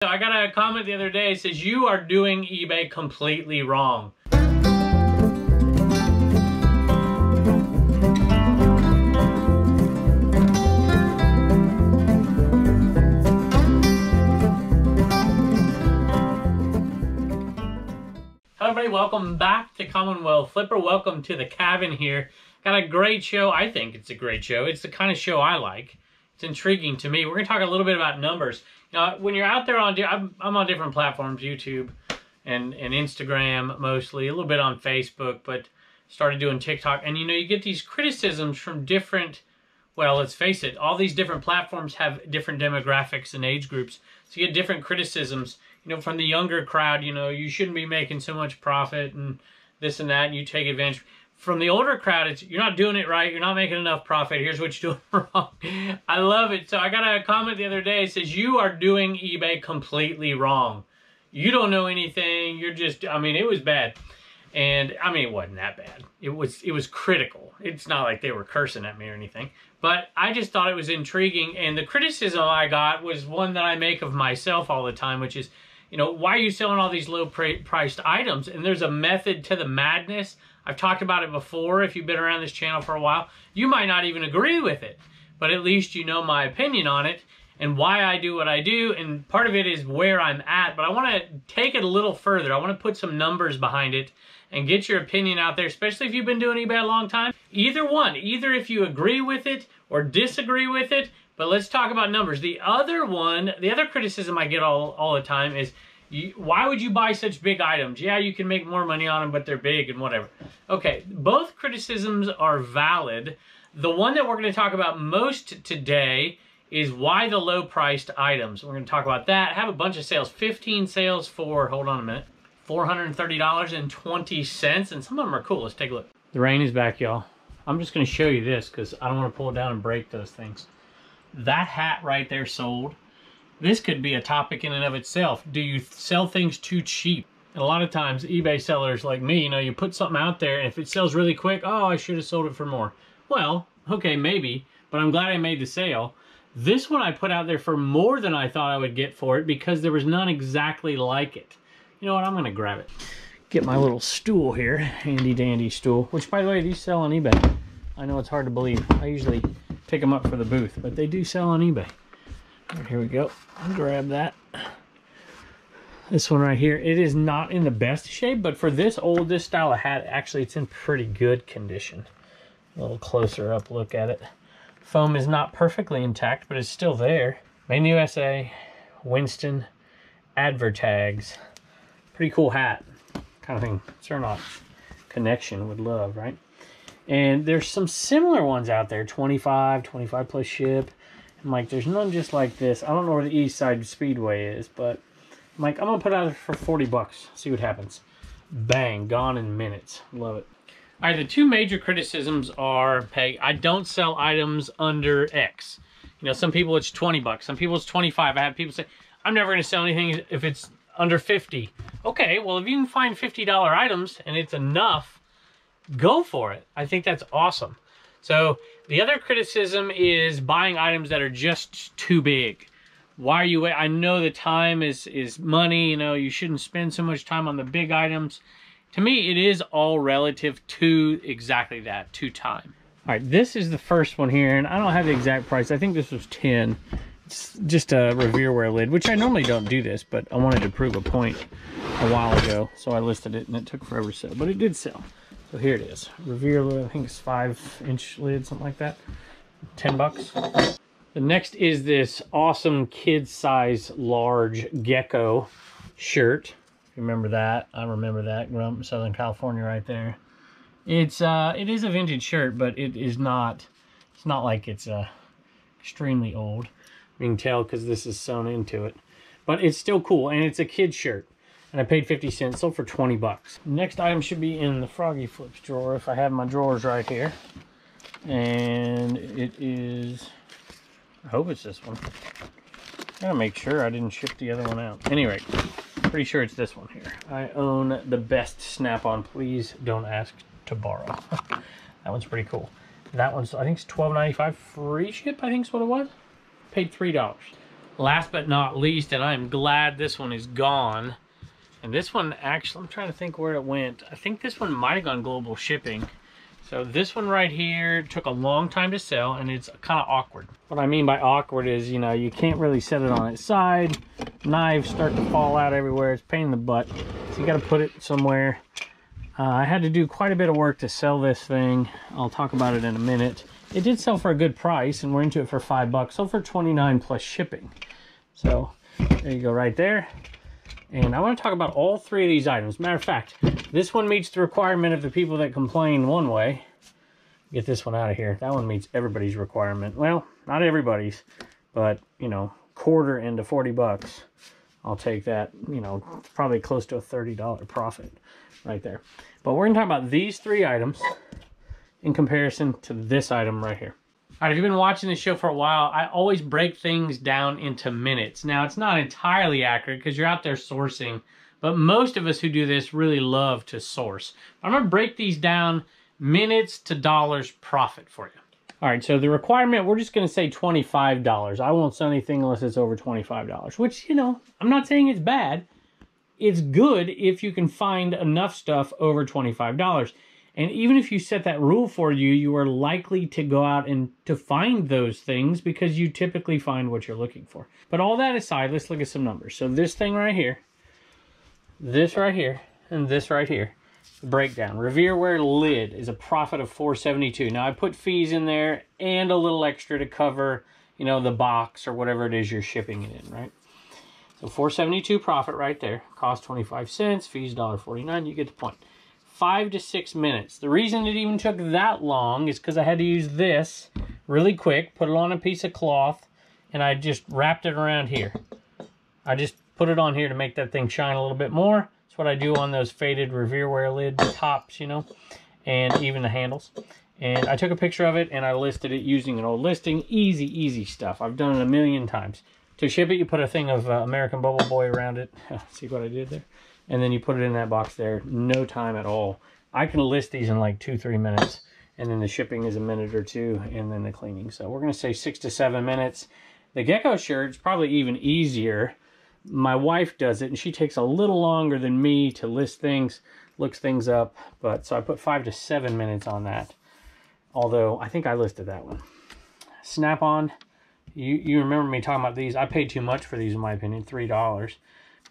So I got a comment the other day that says, you are doing eBay completely wrong. Hello everybody, welcome back to Commonwealth Flipper. Welcome to the cabin here. Got a great show. I think it's a great show. It's the kind of show I like. It's intriguing to me. We're going to talk a little bit about numbers. You know, when you're out there on, I'm on different platforms, YouTube and Instagram mostly, a little bit on Facebook, but started doing TikTok. And you know, you get these criticisms from different, well, let's face it, all these different platforms have different demographics and age groups. So you get different criticisms, you know, from the younger crowd, you know, you shouldn't be making so much profit and this and that, and you take advantage. From the older crowd, it's, you're not doing it right, you're not making enough profit, here's what you're doing wrong. I love it. So I got a comment the other day that says, you are doing eBay completely wrong. You don't know anything, you're just, I mean, it was bad. And I mean, it wasn't that bad. It was critical. It's not like they were cursing at me or anything. But I just thought it was intriguing. And the criticism I got was one that I make of myself all the time, which is, you know, why are you selling all these low-priced items? And there's a method to the madness. I've talked about it before. If you've been around this channel for a while, you might not even agree with it. But at least you know my opinion on it and why I do what I do. And part of it is where I'm at. But I want to take it a little further. I want to put some numbers behind it and get your opinion out there, especially if you've been doing eBay a long time. Either one. Either if you agree with it or disagree with it. But let's talk about numbers. The other one, the other criticism I get all the time is, why would you buy such big items? Yeah, you can make more money on them, but they're big and whatever. Okay, both criticisms are valid. The one that we're going to talk about most today is why the low-priced items. We're going to talk about that. I have a bunch of sales. 15 sales for, hold on a minute, $430.20, and some of them are cool. Let's take a look. The rain is back, y'all. I'm just going to show you this because I don't want to pull it down and break those things. That hat right there sold. This could be a topic in and of itself. Do you sell things too cheap? And a lot of times eBay sellers like me, you know, you put something out there and if it sells really quick, oh, I should have sold it for more. Well, okay, maybe, but I'm glad I made the sale. This one I put out there for more than I thought I would get for it because there was none exactly like it. You know what, I'm gonna grab it. Get my little stool here, handy dandy stool, which by the way, these sell on eBay. I know it's hard to believe. I usually pick them up for the booth, but they do sell on eBay. Right, here we go. I'll grab that. This one right here, it is not in the best shape, but for this style of hat, actually it's in pretty good condition. A little closer up look at it. Foam is not perfectly intact, but it's still there. Made in the USA, Winston, advertags. Pretty cool hat. Kind of thing Cernox Connection would love, right? And there's some similar ones out there, 25 plus ship. I'm like, there's none just like this. I don't know where the East Side Speedway is, but I'm like, I'm gonna put it out for 40 bucks. See what happens. Bang, gone in minutes. Love it. All right, the two major criticisms are, hey, I don't sell items under X. You know, some people it's 20 bucks, some people it's 25. I have people say, I'm never gonna sell anything if it's under 50. Okay, well, if you can find $50 items and it's enough, go for it. I think that's awesome. So the other criticism is buying items that are just too big. Why are you, I know the time is money, you know, you shouldn't spend so much time on the big items. To me, it is all relative to exactly that, to time. All right, this is the first one here, and I don't have the exact price. I think this was 10. It's just a Revere wear lid, which I normally don't do this, but I wanted to prove a point a while ago, so I listed it, and it took forever to sell, but it did sell. So here it is. Revere lid, I think it's 5-inch lid, something like that. 10 bucks. The next is this awesome kid size large gecko shirt. You remember that? I remember that. Grew up in Southern California right there. It is a vintage shirt, but it's not like it's extremely old. You can tell because this is sewn into it. But it's still cool, and it's a kid's shirt. And I paid 50 cents, sold for 20 bucks. Next item should be in the Froggy Flips drawer, if I have my drawers right here. And it is, I hope it's this one. I gotta make sure I didn't ship the other one out. Anyway, pretty sure it's this one here. I own the best Snap-on. Please don't ask to borrow. That one's pretty cool. That one's, I think it's $12.95 free ship, I think is what it was. Paid $3. last but not least, and I'm glad this one is gone. And this one, actually, I'm trying to think where it went. I think this one might have gone global shipping. So this one right here took a long time to sell, and it's kind of awkward. What I mean by awkward is, you know, you can't really set it on its side. Knives start to fall out everywhere. It's a pain in the butt. So you got to put it somewhere. I had to do quite a bit of work to sell this thing. I'll talk about it in a minute. It did sell for a good price, and we're into it for $5. Sold for $29 plus shipping. So there you go right there. And I want to talk about all three of these items. Matter of fact, this one meets the requirement of the people that complain one way. Get this one out of here. That one meets everybody's requirement. Well, not everybody's, but, you know, quarter into $40. I'll take that. You know, it's probably close to a $30 profit right there. But we're going to talk about these three items in comparison to this item right here. All right, if you've been watching this show for a while, I always break things down into minutes. Now, it's not entirely accurate because you're out there sourcing, but most of us who do this really love to source. I'm going to break these down minutes to dollars profit for you. All right, so the requirement, we're just going to say $25. I won't sell anything unless it's over $25, which, you know, I'm not saying it's bad. It's good if you can find enough stuff over $25. And even if you set that rule for you, you are likely to go out and to find those things because you typically find what you're looking for. But all that aside, let's look at some numbers. So this thing right here, this right here, and this right here, breakdown. Revereware lid is a profit of $472. Now I put fees in there and a little extra to cover, you know, the box or whatever it is you're shipping it in, right? So $472 profit right there. Cost 25 cents, fees $1.49. You get the point. 5 to 6 minutes. The reason it even took that long is because I had to use this really quick, put it on a piece of cloth, and I just wrapped it around here. I just put it on here to make that thing shine a little bit more. That's what I do on those faded Revereware lid tops, you know, and even the handles. And I took a picture of it and I listed it using an old listing. Easy, easy stuff. I've done it a million times. To ship it, you put a thing of American Bubble Boy around it. See what I did there? And then you put it in that box there. No time at all. I can list these in like 2-3 minutes. And then the shipping is a minute or two. And then the cleaning. So we're going to say 6 to 7 minutes. The gecko shirt's probably even easier. My wife does it. And she takes a little longer than me to list things. Looks things up. But so I put 5 to 7 minutes on that. Although I think I listed that one. Snap-on. You remember me talking about these. I paid too much for these in my opinion. $3.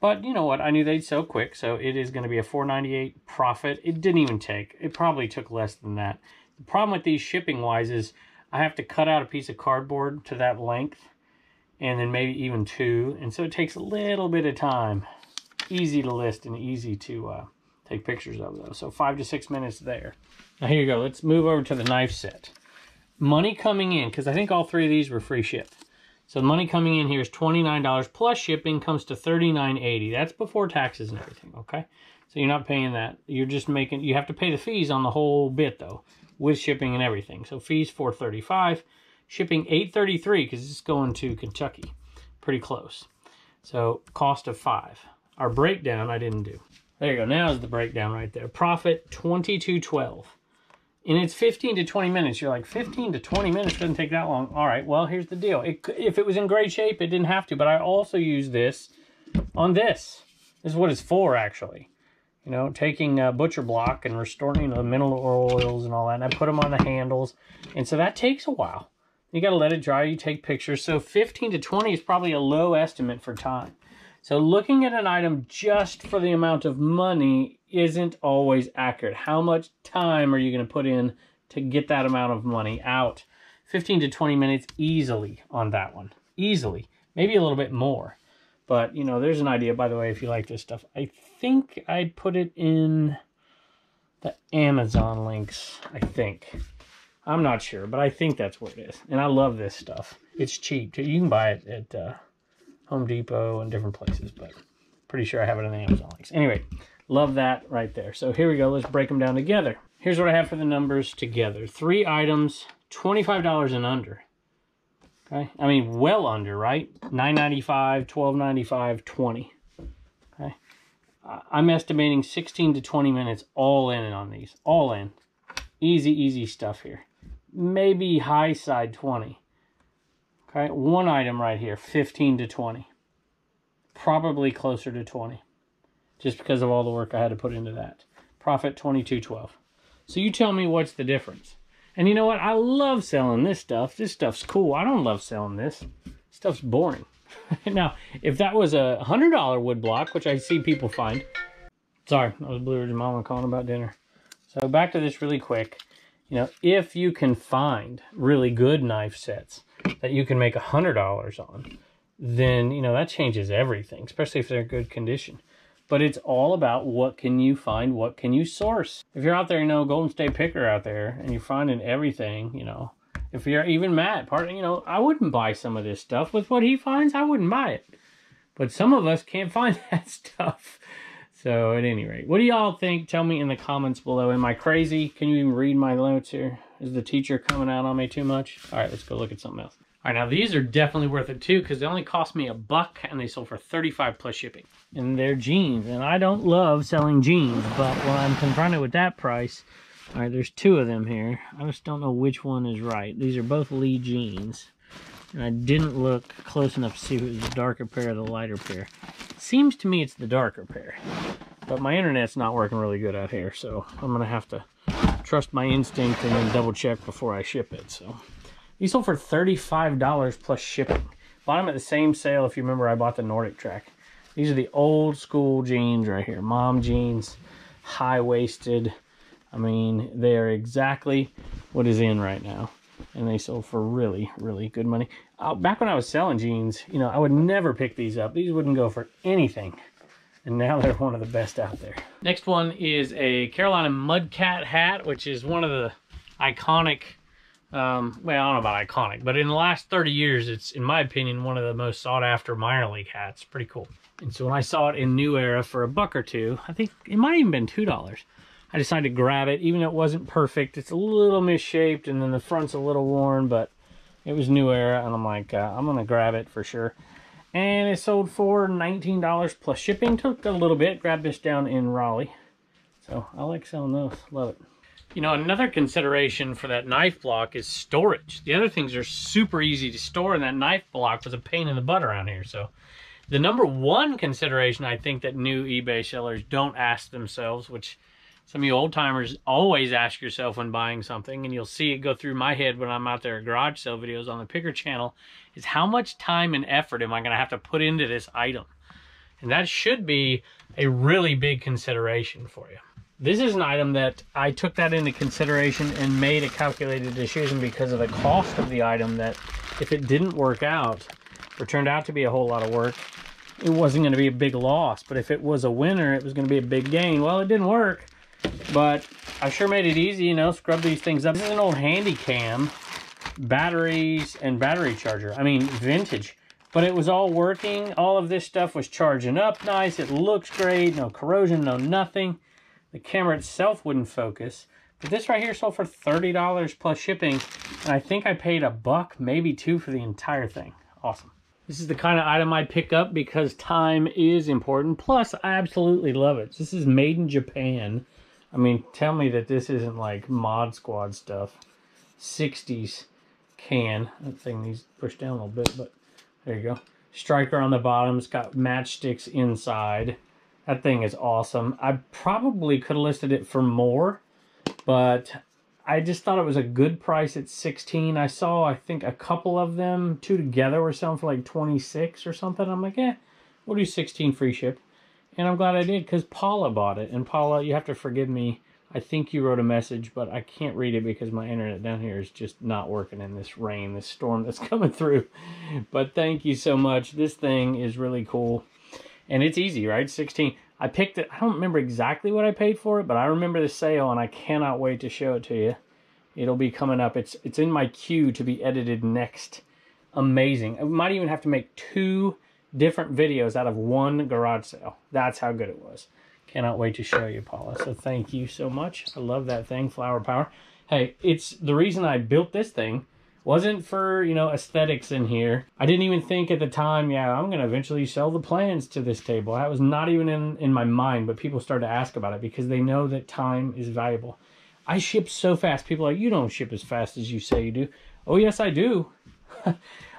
But you know what? I knew they'd sell quick, so it is going to be a $4.98 profit. It didn't even take. It probably took less than that. The problem with these shipping-wise is I have to cut out a piece of cardboard to that length, and then maybe even 2. And so it takes a little bit of time. Easy to list and easy to take pictures of, though. So 5 to 6 minutes there. Now here you go. Let's move over to the knife set. Money coming in, because I think all 3 of these were free shipped. So the money coming in here is $29 plus shipping comes to $39.80. That's before taxes and everything, okay? So you're not paying that. You're just making, you have to pay the fees on the whole bit though, with shipping and everything. So fees $435, shipping $833 because it's going to Kentucky. Pretty close. So cost of $5. Our breakdown I didn't do. There you go. Now is the breakdown right there. Profit $22.12. And it's 15 to 20 minutes. You're like, 15 to 20 minutes doesn't take that long. All right, well, here's the deal. If it was in great shape, it didn't have to. But I also use this on this. This is what it's for, actually. You know, taking butcher block and restoring the mineral oils and all that. And I put them on the handles. And so that takes a while. You got to let it dry. You take pictures. So 15 to 20 is probably a low estimate for time. So looking at an item just for the amount of money isn't always accurate. How much time are you going to put in to get that amount of money out? 15 to 20 minutes easily on that one. Easily. Maybe a little bit more. But, you know, there's an idea, by the way, if you like this stuff. I think I'd put it in the Amazon links, I think. I'm not sure, but I think that's what it is. And I love this stuff. It's cheap, too. You can buy it at Home Depot and different places, but pretty sure I have it in the Amazon links. Anyway, love that right there. So here we go. Let's break them down together. Here's what I have for the numbers together. 3 items, $25 and under. Okay, I mean, well under, right? $9.95, $12.95, $20. Okay, I'm estimating 16 to 20 minutes all in on these. All in. Easy, easy stuff here. Maybe high side 20. Okay, one item right here, 15 to 20. Probably closer to 20. Just because of all the work I had to put into that. Profit $22.12. So you tell me what's the difference. And you know what? I love selling this stuff. This stuff's cool. I don't love selling this. Stuff's boring. Now, if that was a $100 wood block, which I see people find. Sorry, that was Blue Ridge Mama calling about dinner. So back to this really quick. You know, if you can find really good knife sets that you can make $100 on, then, you know, that changes everything, especially if they're in good condition. But it's all about what can you find, what can you source. If you're out there, you know, Golden State Picker out there, and you're finding everything, you know, if you're even Matt, you know, I wouldn't buy some of this stuff. With what he finds, I wouldn't buy it. But some of us can't find that stuff. So at any rate, what do y'all think? Tell me in the comments below. Am I crazy? Can you even read my notes here? Is the teacher coming out on me too much? All right, let's go look at something else. All right, now these are definitely worth it too, because they only cost me $1 and they sold for $35 plus shipping. And they're jeans, and I don't love selling jeans, but when I'm confronted with that price, all right, there's two of them here. I just don't know which one is right. These are both Lee jeans, and I didn't look close enough to see if it was the darker pair or the lighter pair. Seems to me it's the darker pair, but my internet's not working really good out here, so I'm gonna have to trust my instinct and then double check before I ship it. So these sold for $35 plus shipping. Bought them at the same sale. If you remember, I bought the Nordic Track. These are the old school jeans right here, mom jeans, high-waisted. I mean, they are exactly what is in right now. And they sold for really, really good money. Back when I was selling jeans, you know, I would never pick these up. These wouldn't go for anything. And now they're one of the best out there. Next one is a Carolina Mudcat hat, which is one of the iconic, well, I don't know about iconic, but in the last 30 years, it's, in my opinion, one of the most sought after minor league hats. Pretty cool. And so when I saw it in New Era for $1 or $2, I think it might have even been $2. I decided to grab it, even though it wasn't perfect. It's a little misshaped, and then the front's a little worn, but it was New Era, and I'm like, I'm going to grab it for sure. And it sold for $19 plus shipping. Took a little bit. Grabbed this down in Raleigh. So I like selling those. Love it. You know, another consideration for that knife block is storage. The other things are super easy to store, and that knife block was a pain in the butt around here. So the number one consideration I think that new eBay sellers don't ask themselves, which some of you old timers always ask yourself when buying something, and you'll see it go through my head when I'm out there at garage sale videos on the Picker channel, is how much time and effort am I going to have to put into this item? And that should be a really big consideration for you. This is an item that I took that into consideration and made a calculated decision because of the cost of the item, that if it didn't work out or turned out to be a whole lot of work, it wasn't going to be a big loss. But if it was a winner, it was going to be a big gain. Well, it didn't work. But I sure made it easy, you know, scrub these things up. This is an old handy cam, batteries and battery charger. I mean, vintage. But it was all working. All of this stuff was charging up nice. It looks great. No corrosion, no nothing. The camera itself wouldn't focus. But this right here sold for $30 plus shipping. And I think I paid $1, maybe $2 for the entire thing. Awesome. This is the kind of item I pick up because time is important. Plus, I absolutely love it. This is made in Japan. I mean, tell me that this isn't like Mod Squad stuff. 60s can. That thing needs to push down a little bit, but there you go. Striker on the bottom. It's got matchsticks inside. That thing is awesome. I probably could have listed it for more, but I just thought it was a good price at $16. I saw, I think, a couple of them, two together, were selling for like $26 or something. I'm like, we'll do $16 free ship. And I'm glad I did, because Paula bought it. And Paula, you have to forgive me. I think you wrote a message, but I can't read it because my internet down here is just not working in this rain, this storm that's coming through. But thank you so much. This thing is really cool. And it's easy, right? 16. I picked it. I don't remember exactly what I paid for it, but I remember the sale, and I cannot wait to show it to you. It'll be coming up. It's in my queue to be edited next. Amazing. I might even have to make 2 different videos out of one garage sale. That's how good it was. Cannot wait to show you, Paula. So thank you so much. I love that thing, Flower Power. Hey, it's the reason I built this thing wasn't for, you know, aesthetics in here. I didn't even think at the time, yeah, I'm going to eventually sell the plans to this table. That was not even in my mind, but people started to ask about it because they know that time is valuable. I ship so fast. People are like, you don't ship as fast as you say you do. Oh, yes, I do.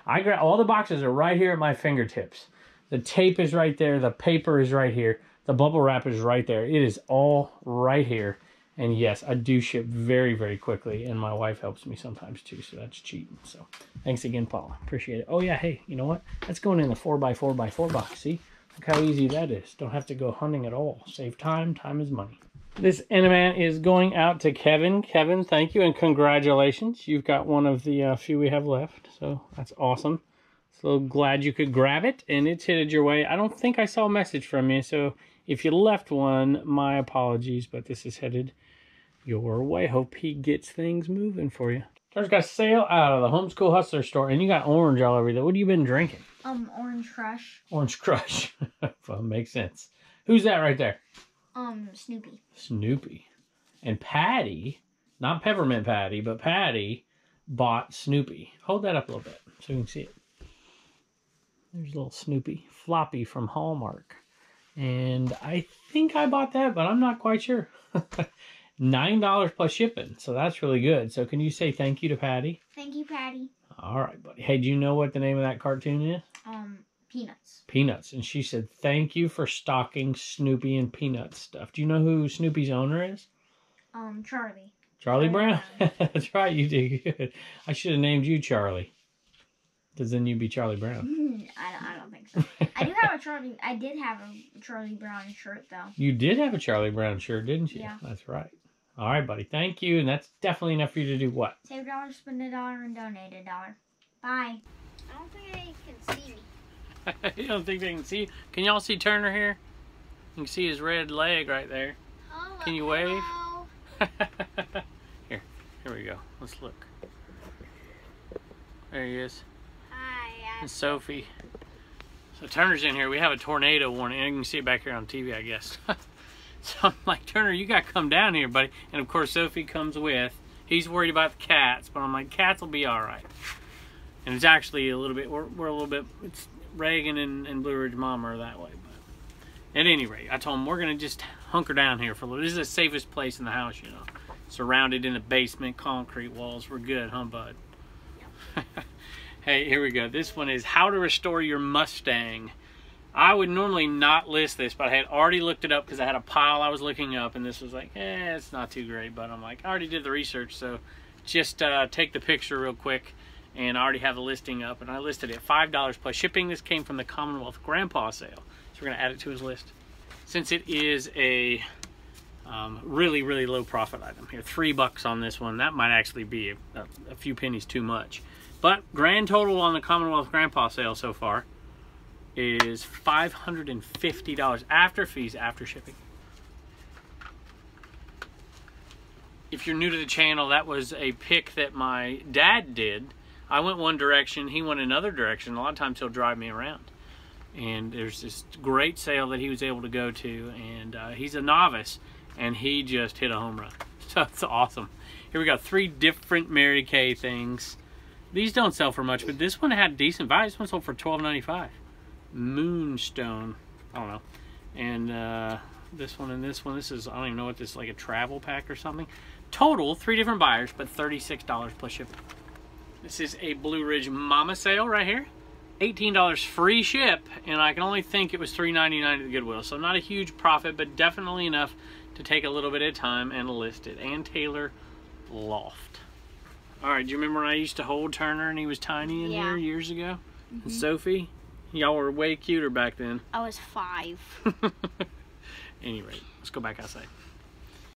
I grab all the boxes are right here at my fingertips. The tape is right there. The paper is right here. The bubble wrap is right there. It is all right here. And yes, I do ship very, very quickly. And my wife helps me sometimes too. So that's cheating. So thanks again, Paula. Appreciate it. Oh yeah, hey, you know what? That's going in the 4x4x4 box. See? Look how easy that is. Don't have to go hunting at all. Save time. Time is money. This Enderman is going out to Kevin. Kevin, thank you and congratulations. You've got one of the few we have left. So that's awesome. So glad you could grab it and it's headed your way. I don't think I saw a message from you. So if you left one, my apologies, but this is headed your way. Hope he gets things moving for you. Turner's got a sale out of the Homeschool Hustler store and you got orange all over there. What have you been drinking? Orange Crush. Orange Crush. Well, makes sense. Who's that right there? Snoopy. Snoopy. And Patty, not Peppermint Patty, but Patty bought Snoopy. Hold that up a little bit so you can see it. There's a little Snoopy. Floppy from Hallmark. And I think I bought that, but I'm not quite sure. $9 plus shipping. So that's really good. So can you say thank you to Patty? Thank you, Patty. All right, buddy. Hey, do you know what the name of that cartoon is? Peanuts. Peanuts. And she said, thank you for stocking Snoopy and Peanuts stuff. Do you know who Snoopy's owner is? Charlie. Charlie Brown? That's right, you did good. I should have named you Charlie. Because then you'd be Charlie Brown. I don't think so. I did have a Charlie Brown shirt, though. You did have a Charlie Brown shirt, didn't you? Yeah. That's right. All right, buddy. Thank you. And that's definitely enough for you to do what? Save $1, spend $1, and donate $1. Bye. I don't think they can see me. You don't think they can see you? Can y'all see Turner here? You can see his red leg right there. Oh, can you wave? Here we go. Let's look. There he is. Hi. And Sophie. So Turner's in here. We have a tornado warning. You can see it back here on TV, I guess. So I'm like, Turner, you got to come down here, buddy. And of course, Sophie comes with. He's worried about the cats, but I'm like, cats will be all right. And it's actually a little bit, we're a little bit, it's Regan and Blue Ridge Mama are that way. But at any rate, I told him we're going to just hunker down here for a little. This is the safest place in the house, you know. Surrounded in the basement, concrete walls. We're good, huh, bud? Yep. Hey, here we go. This one is how to restore your Mustang. I would normally not list this, but I had already looked it up because I had a pile I was looking up, and this was like, it's not too great. But I'm like, I already did the research, so just take the picture real quick. And I already have the listing up, and I listed it $5 plus shipping. This came from the Commonwealth Grandpa sale, so we're going to add it to his list. Since it is a really, really low profit item here, $3 on this one. That might actually be a few pennies too much. But grand total on the Commonwealth Grandpa sale so far is $550 after fees, after shipping. If you're new to the channel, that was a pick that my dad did. I went one direction, he went another direction. A lot of times he'll drive me around. And there's this great sale that he was able to go to, and he's a novice, and he just hit a home run. So it's awesome. Here we go, 3 different Mary Kay things. These don't sell for much, but this one had decent value. This one sold for $12.95. Moonstone, I don't know. And this one and this one, this is, I don't even know what this is, like a travel pack or something. Total, 3 different buyers, but $36 plus shipping. This is a Blue Ridge Mama sale right here. $18 free ship, and I can only think it was $3.99 at the Goodwill. So not a huge profit, but definitely enough to take a little bit of time and list it. And Taylor Loft. All right, do you remember when I used to hold Turner and he was tiny in here years ago? Mm-hmm. And Sophie? Y'all were way cuter back then. I was 5. Anyway, let's go back outside. All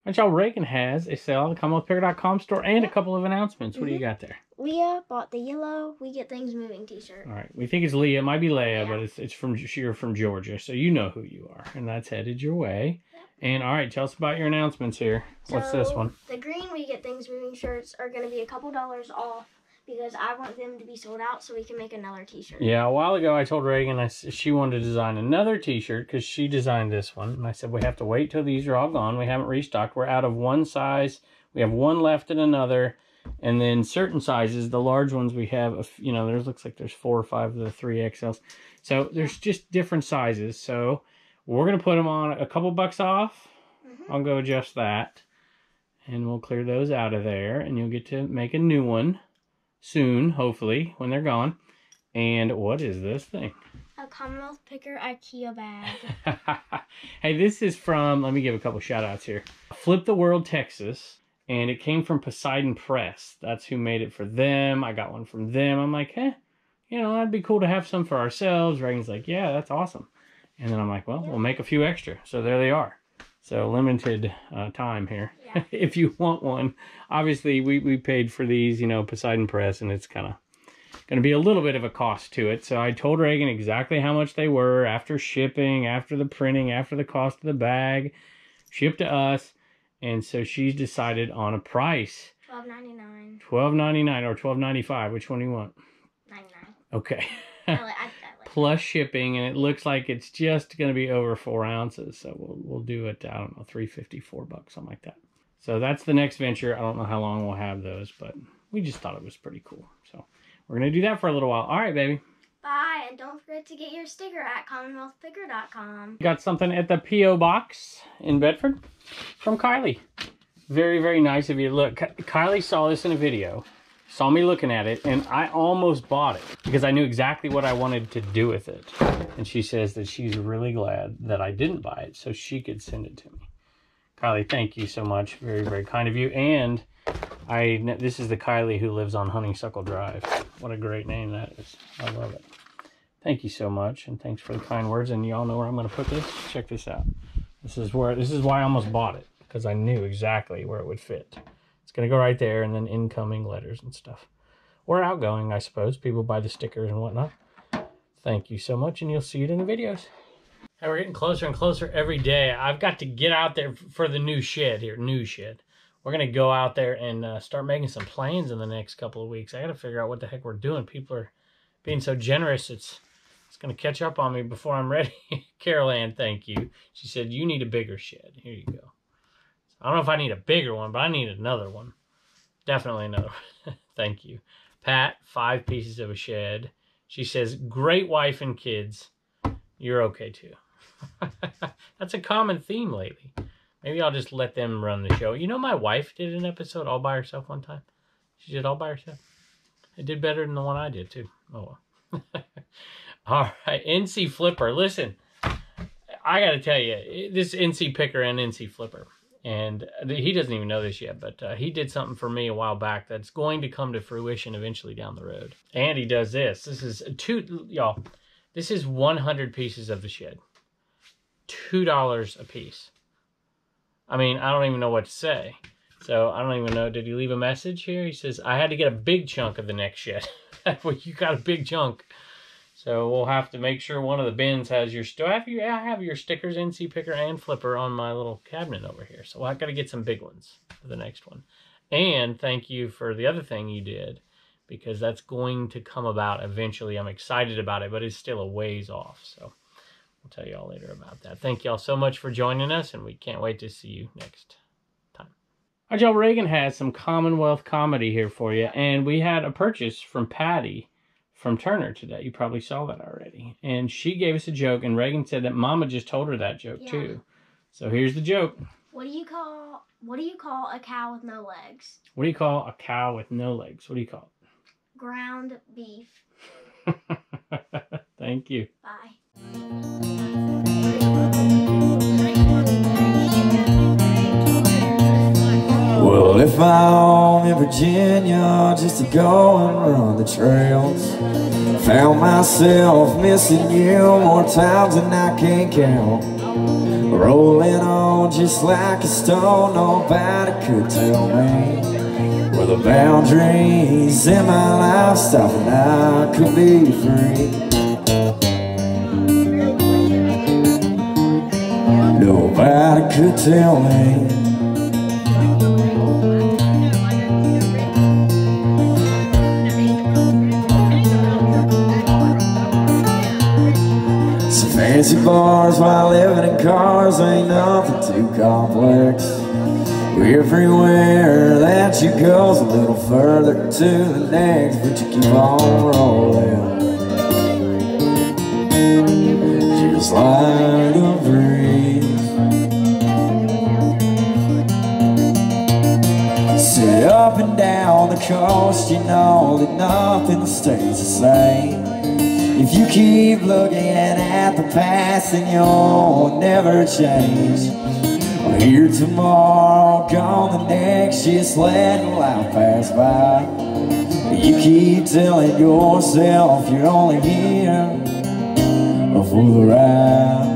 right, y'all, Regan has a sale on the CommonwealthPicker.com store and a couple of announcements. What do you got there? Leah bought the yellow We Get Things Moving t-shirt. All right, we think it's Leah. It might be Leia, but it's from, you're from Georgia, so you know who you are. And that's headed your way. Yep. And all right, tell us about your announcements here. What's this one? The green We Get Things Moving shirts are going to be a couple dollars off because I want them to be sold out so we can make another t-shirt. Yeah, a while ago I told Reagan she wanted to design another t-shirt because she designed this one. And I said, we have to wait till these are all gone. We haven't restocked. We're out of one size. We have one left in another. And then certain sizes, the large ones we have, you know, looks like there's 4 or 5 of the 3XLs. So there's just different sizes. So we're going to put them on a couple bucks off. I'll go adjust that. And we'll clear those out of there. And you'll get to make a new one soon, hopefully, when they're gone. And what is this thing? A Commonwealth Picker IKEA bag. Hey, this is from, let me give a couple shout outs here. Flip the World, Texas. And it came from Poseidon Press. That's who made it for them. I got one from them. I'm like, you know, that'd be cool to have some for ourselves. Reagan's like, yeah, that's awesome. And then I'm like, well, we'll make a few extra. So there they are. So limited time here. Yeah. If you want one. Obviously, we paid for these, you know, Poseidon Press, and it's kind of going to be a little bit of a cost to it. So I told Regan exactly how much they were after shipping, after the printing, after the cost of the bag, shipped to us. And so she's decided on a price. $12.99. $12.99 or $12.95. Which one do you want? $99. Okay. I like Plus shipping, and it looks like it's just going to be over 4 ounces. So we'll do it, I don't know, $3.50, $4, something like that. So that's the next venture. I don't know how long we'll have those, but we just thought it was pretty cool. So we're going to do that for a little while. All right, baby. Bye, and don't forget to get your sticker at CommonwealthPicker.com. Got something at the P.O. Box in Bedford from Kylie. Very, very nice of you. Look, Kylie saw this in a video, saw me looking at it, and I almost bought it because I knew exactly what I wanted to do with it. And she says that she's really glad that I didn't buy it so she could send it to me. Kylie, thank you so much. Very, very kind of you. And this is the Kylie who lives on Honeysuckle Drive. What a great name that is. I love it. Thank you so much, and thanks for the kind words. And y'all know where I'm going to put this. Check this out. This is why I almost bought it, because I knew exactly where it would fit. It's going to go right there, and then incoming letters and stuff, or outgoing, I suppose. People buy the stickers and whatnot. Thank you so much, and you'll see it in the videos. Hey, we're getting closer and closer every day. I've got to get out there for the new shed here. New shed. We're going to go out there and start making some plans in the next couple of weeks. I got to figure out what the heck we're doing. People are being so generous. It's going to catch up on me before I'm ready. Carol Ann, thank you. She said, you need a bigger shed. Here you go. I don't know if I need a bigger one, but I need another one. Definitely another one. Thank you. Pat, 5 pieces of a shed. She says, great wife and kids. You're okay too. That's a common theme lately. Maybe I'll just let them run the show. You know, my wife did an episode all by herself one time. She did all by herself. It did better than the one I did, too. Oh, well. All right, NC Flipper. Listen, I got to tell you, this NC Picker and NC Flipper, and he doesn't even know this yet, but he did something for me a while back that's going to come to fruition eventually down the road. And he does this. This is y'all, this is 100 pieces of the shed. $2 a piece. I mean, I don't even know what to say. So I don't even know. Did he leave a message here? He says, I had to get a big chunk of the next shed. Well, you got a big chunk. So we'll have to make sure one of the bins has your stuff. I have your stickers, NC Picker and Flipper, on my little cabinet over here. So I've got to get some big ones for the next one. And thank you for the other thing you did, because that's going to come about eventually. I'm excited about it, but it's still a ways off. So I'll tell you all later about that. Thank y'all so much for joining us, and we can't wait to see you next time. All right, y'all, Regan has some Commonwealth Comedy here for you, and we had a purchase from Patty from Turner today. You probably saw that already. And she gave us a joke, and Regan said that Mama just told her that joke too. So here's the joke. What do you call a cow with no legs? What do you call a cow with no legs? What do you call it? Ground beef. Thank you. Bye. Well, if I'm in Virginia just to go and run the trails, found myself missing you more times than I can count. Rolling on just like a stone, nobody could tell me where the boundaries in my life stop and I could be free. Nobody could tell me. Some fancy bars while living in cars ain't nothing too complex. Everywhere that you go's a little further to the next, but you keep on rolling, just like a breeze. Sit up and down the coast, you know that nothing stays the same. If you keep looking at the past, then you'll never change. Well, here tomorrow, gone the next, just letting life pass by. You keep telling yourself you're only here for the ride.